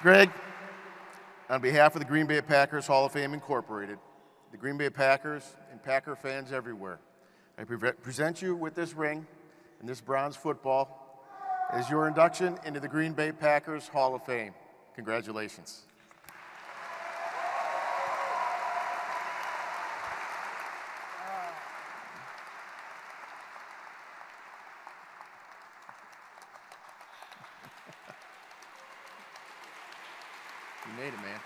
Greg, on behalf of the Green Bay Packers Hall of Fame Incorporated, the Green Bay Packers and Packer fans everywhere, I present you with this ring and this bronze football as your induction into the Green Bay Packers Hall of Fame. Congratulations. You made it, man.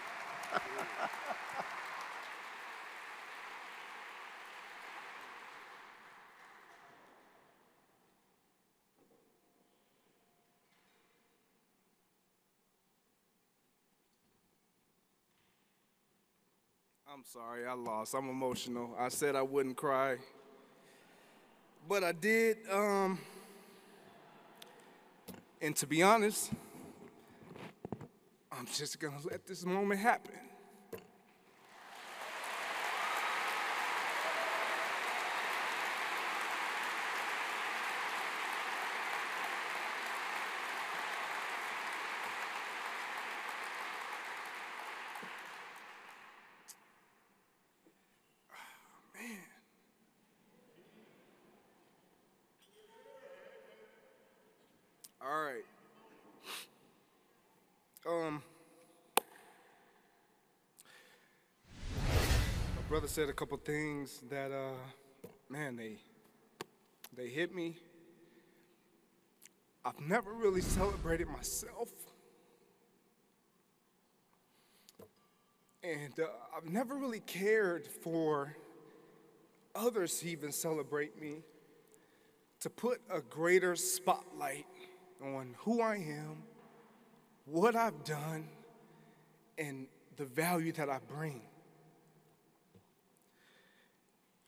I'm sorry, I lost. I'm emotional. I said I wouldn't cry, but I did. And to be honest, I'm just gonna let this moment happen. Man. All right. My brother said a couple things that, man, they hit me. I've never really celebrated myself. And I've never really cared for others to even celebrate me, to put a greater spotlight on who I am, what I've done, and the value that I bring.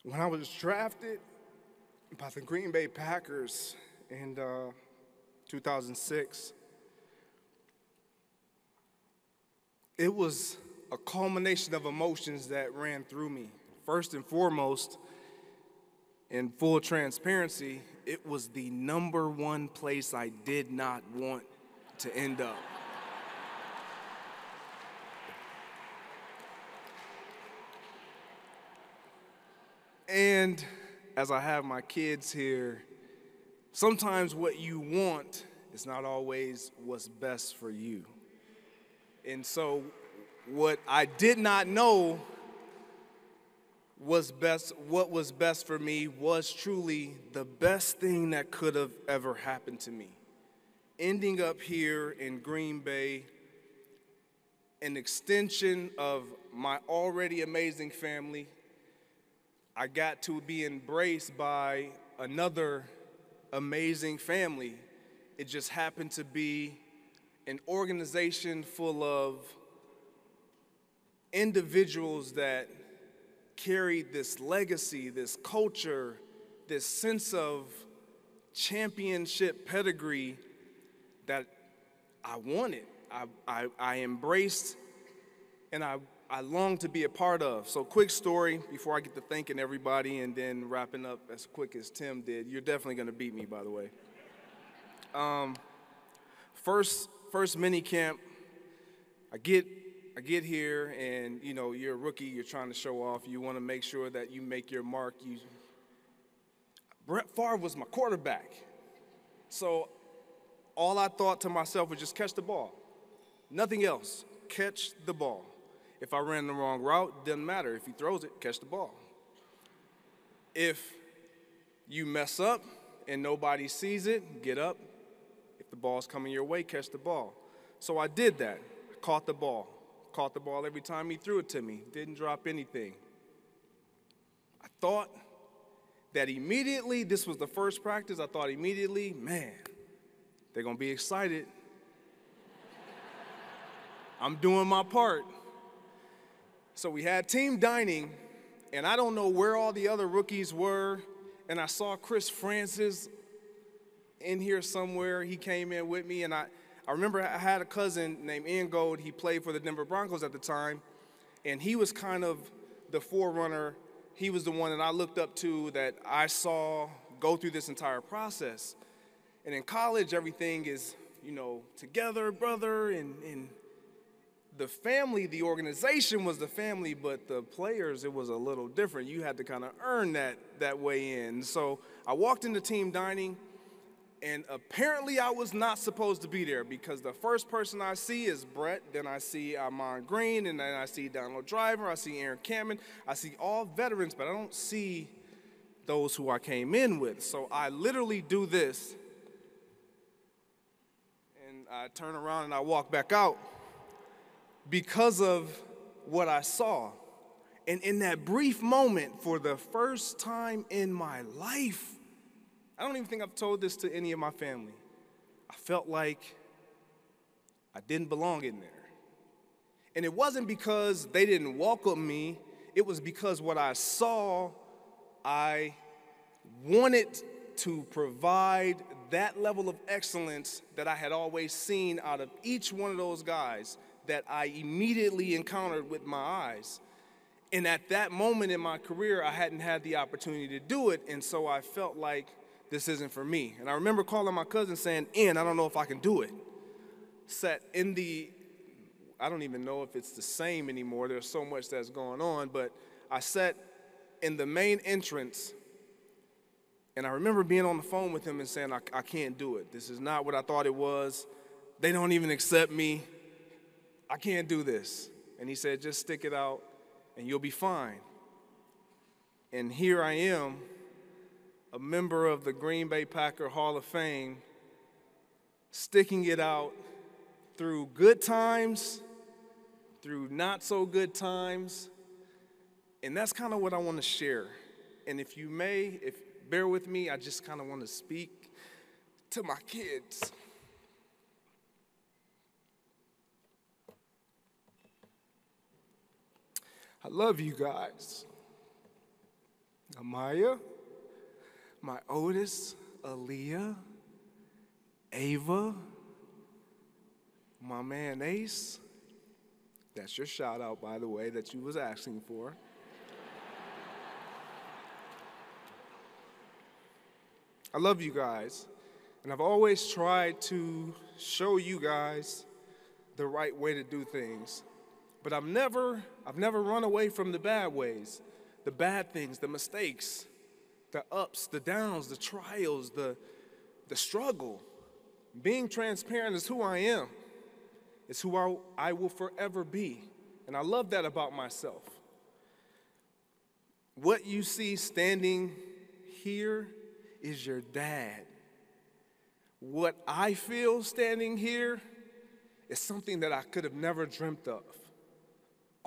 When I was drafted by the Green Bay Packers in 2006, it was a culmination of emotions that ran through me. First and foremost, in full transparency, it was the number one place I did not want to end up. And as I have my kids here, sometimes what you want is not always what's best for you. And so what I did not know what was best for me was truly the best thing that could have ever happened to me. Ending up here in Green Bay, an extension of my already amazing family, I got to be embraced by another amazing family. It just happened to be an organization full of individuals that carried this legacy, this culture, this sense of championship pedigree that I wanted, I embraced, and I longed to be a part of. So quick story before I get to thanking everybody and then wrapping up as quick as Tim did. You're definitely going to beat me, by the way. First mini camp, I get here, and you know, you're a rookie, you're trying to show off, you want to make sure that you make your mark. Brett Favre was my quarterback. So all I thought to myself was just catch the ball. Nothing else. Catch the ball. If I ran the wrong route, doesn't matter. If he throws it, catch the ball. If you mess up and nobody sees it, get up. If the ball's coming your way, catch the ball. So I did that. I caught the ball. Caught the ball every time he threw it to me. Didn't drop anything. I thought that immediately, this was the first practice, I thought immediately, man, they're going to be excited. I'm doing my part. So we had team dining, and I don't know where all the other rookies were, and I saw Chris Francis in here somewhere. He came in with me, and I remember I had a cousin named Ian Gold. He played for the Denver Broncos at the time, and he was kind of the forerunner. He was the one that I looked up to, that I saw go through this entire process. And in college, everything is, you know, together, brother, and the family, the organization was the family, but the players, it was a little different. You had to kind of earn that way in. So I walked into team dining, and apparently I was not supposed to be there because the first person I see is Brett, then I see Armand Green, and then I see Donald Driver, I see Aaron Cameron. I see all veterans, but I don't see those who I came in with. So I literally do this, and I turn around and I walk back out because of what I saw. And in that brief moment, for the first time in my life, I don't even think I've told this to any of my family, I felt like I didn't belong in there. And it wasn't because they didn't welcome me, it was because what I saw, I wanted to provide that level of excellence that I had always seen out of each one of those guys that I immediately encountered with my eyes. And at that moment in my career, I hadn't had the opportunity to do it, and so I felt like this isn't for me. And I remember calling my cousin saying, I don't know if I can do it. Sat in I don't even know if it's the same anymore. There's so much that's going on, but I sat in the main entrance, and I remember being on the phone with him and saying, I can't do it. This is not what I thought it was. They don't even accept me. I can't do this. And he said, just stick it out and you'll be fine. And here I am, a member of the Green Bay Packer Hall of Fame, sticking it out through good times, through not so good times. And that's kind of what I want to share. And if you may, bear with me, I just kind of want to speak to my kids. I love you guys. Amaya, my Otis, Aaliyah, Ava, my man Ace. That's your shout out, by the way, that you was asking for. I love you guys, and I've always tried to show you guys the right way to do things. But I've never run away from the bad ways, the bad things, the mistakes, the ups, the downs, the trials, the struggle. Being transparent is who I am. It's who I will forever be. And I love that about myself. What you see standing here is your dad. What I feel standing here is something that I could have never dreamt of.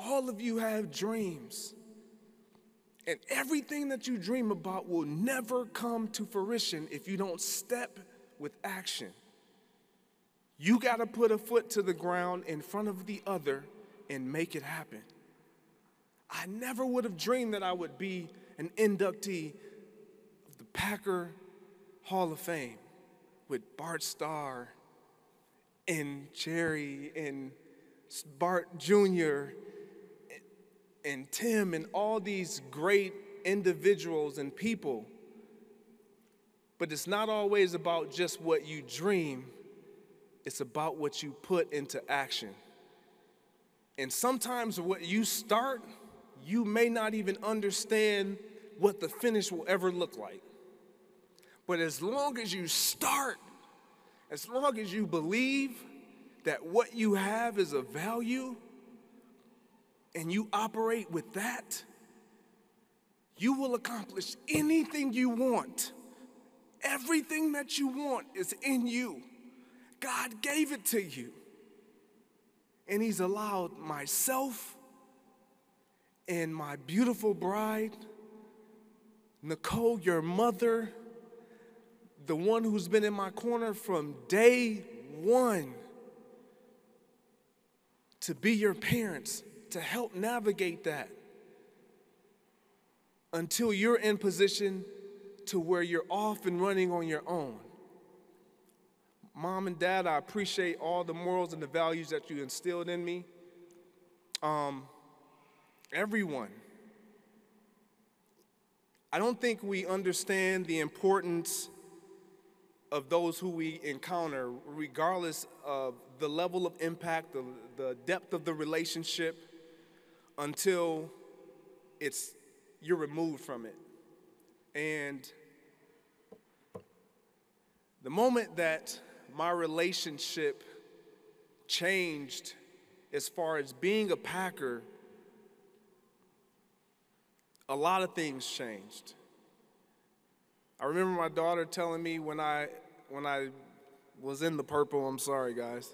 All of you have dreams, and everything that you dream about will never come to fruition if you don't step with action. You got to put a foot to the ground in front of the other and make it happen. I never would have dreamed that I would be an inductee of the Packer Hall of Fame with Bart Starr and Jerry and Bart Jr., and Tim and all these great individuals and people. But it's not always about just what you dream. It's about what you put into action. And sometimes what you start, you may not even understand what the finish will ever look like. But as long as you start, as long as you believe that what you have is of value, and you operate with that, you will accomplish anything you want. Everything that you want is in you. God gave it to you. And He's allowed myself and my beautiful bride, Nicole, your mother, the one who's been in my corner from day one, to be your parents, to help navigate that until you're in position to where you're off and running on your own. Mom and Dad, I appreciate all the morals and the values that you instilled in me. Everyone. I don't think we understand the importance of those who we encounter, regardless of the level of impact, the depth of the relationship, until you're removed from it. And the moment that my relationship changed as far as being a Packer, a lot of things changed. I remember my daughter telling me when I was in the purple, I'm sorry guys,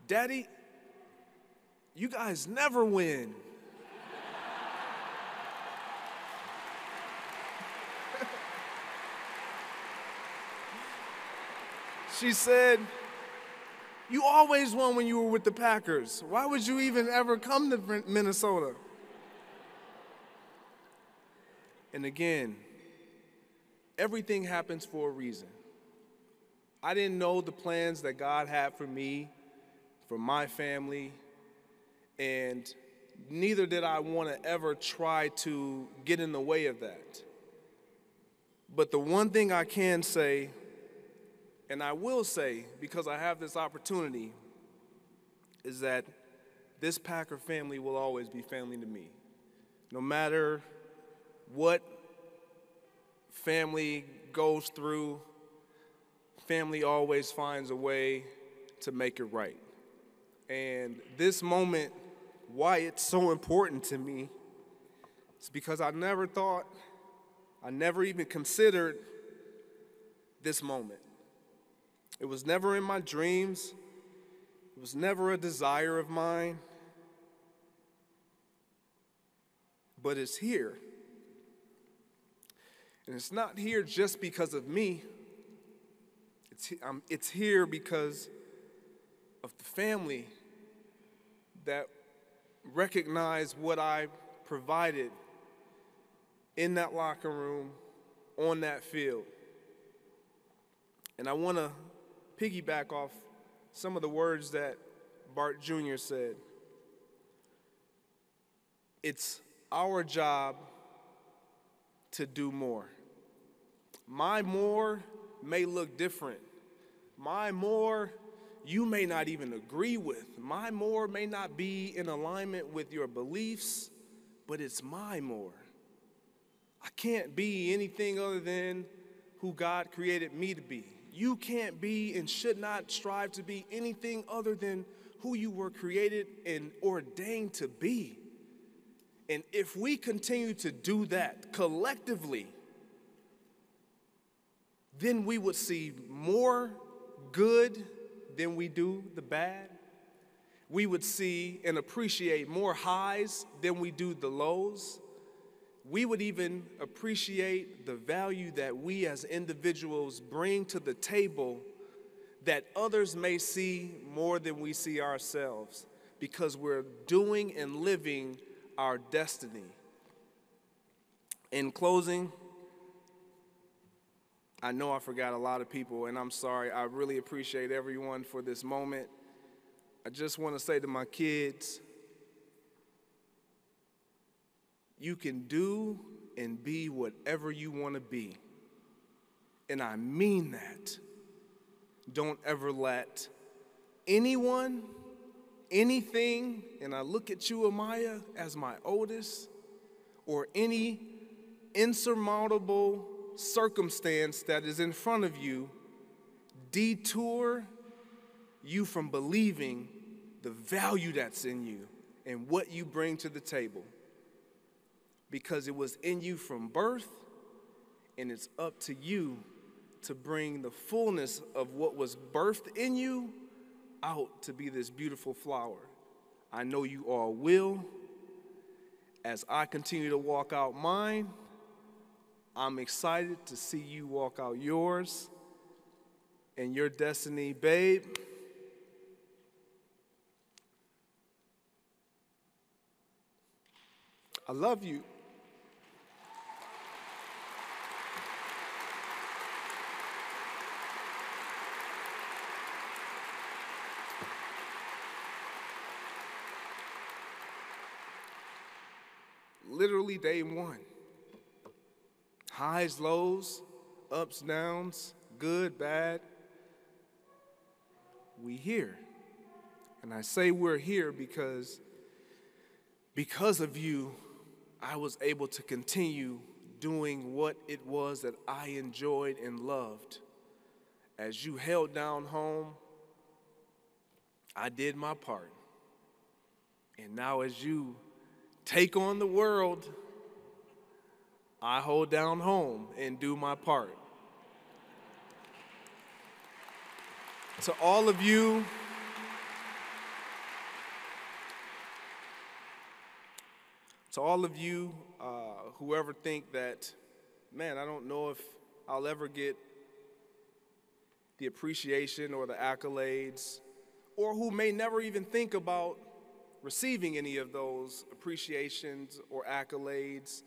Daddy, you guys never win. She said, you always won when you were with the Packers. Why would you even ever come to Minnesota? And again, everything happens for a reason. I didn't know the plans that God had for me, for my family, and neither did I want to ever try to get in the way of that. But the one thing I can say, and I will say, because I have this opportunity, is that this Packer family will always be family to me. No matter what family goes through, family always finds a way to make it right. And this moment, why it's so important to me, is because I never even considered this moment. It was never in my dreams. It was never a desire of mine. But it's here. And it's not here just because of me. It's here because of the family that recognize what I provided in that locker room, on that field. And I want to piggyback off some of the words that Bart Jr. said. It's our job to do more. My more may look different. My more you may not even agree with. My more may not be in alignment with your beliefs, but it's my more. I can't be anything other than who God created me to be. You can't be and should not strive to be anything other than who you were created and ordained to be. And if we continue to do that collectively, then we would see more good than we do the bad. We would see and appreciate more highs than we do the lows. We would even appreciate the value that we as individuals bring to the table that others may see more than we see ourselves, because we're doing and living our destiny. In closing, I know I forgot a lot of people, and I'm sorry. I really appreciate everyone for this moment. I just want to say to my kids, you can do and be whatever you want to be. And I mean that. Don't ever let anyone, anything, and I look at you, Amaya, as my oldest, or any insurmountable circumstance that is in front of you, detour you from believing the value that's in you and what you bring to the table. Because it was in you from birth, and it's up to you to bring the fullness of what was birthed in you out to be this beautiful flower. I know you all will. As I continue to walk out mine, I'm excited to see you walk out yours and your destiny, babe. I love you. Literally day one. Highs, lows, ups, downs, good, bad, we here. And I say we're here because of you, I was able to continue doing what it was that I enjoyed and loved. As you held down home, I did my part. And now as you take on the world, I hold down home and do my part. To all of you, whoever think that, man, I don't know if I'll ever get the appreciation or the accolades, or who may never even think about receiving any of those appreciations or accolades,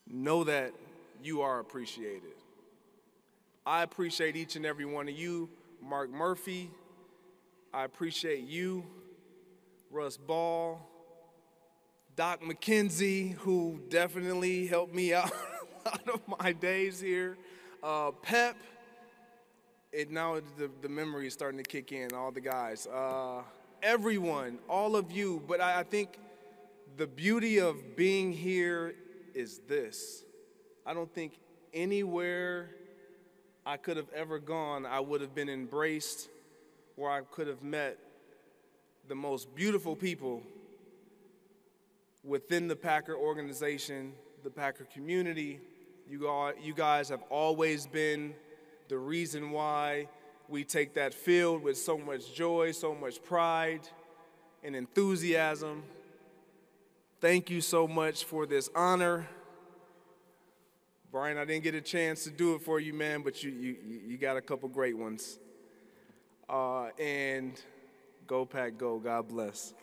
know that you are appreciated. I appreciate each and every one of you. Mark Murphy, I appreciate you. Russ Ball, Doc McKenzie, who definitely helped me out a lot of my days here. Pep, now the memory is starting to kick in, all the guys. Everyone, all of you, but I think the beauty of being here is this. I don't think anywhere I could have ever gone I would have been embraced, or I could have met the most beautiful people within the Packer organization, the Packer community. You guys have always been the reason why we take that field with so much joy, so much pride and enthusiasm. Thank you so much for this honor. Brian, I didn't get a chance to do it for you, man, but you got a couple great ones. And go Pack, go. God bless.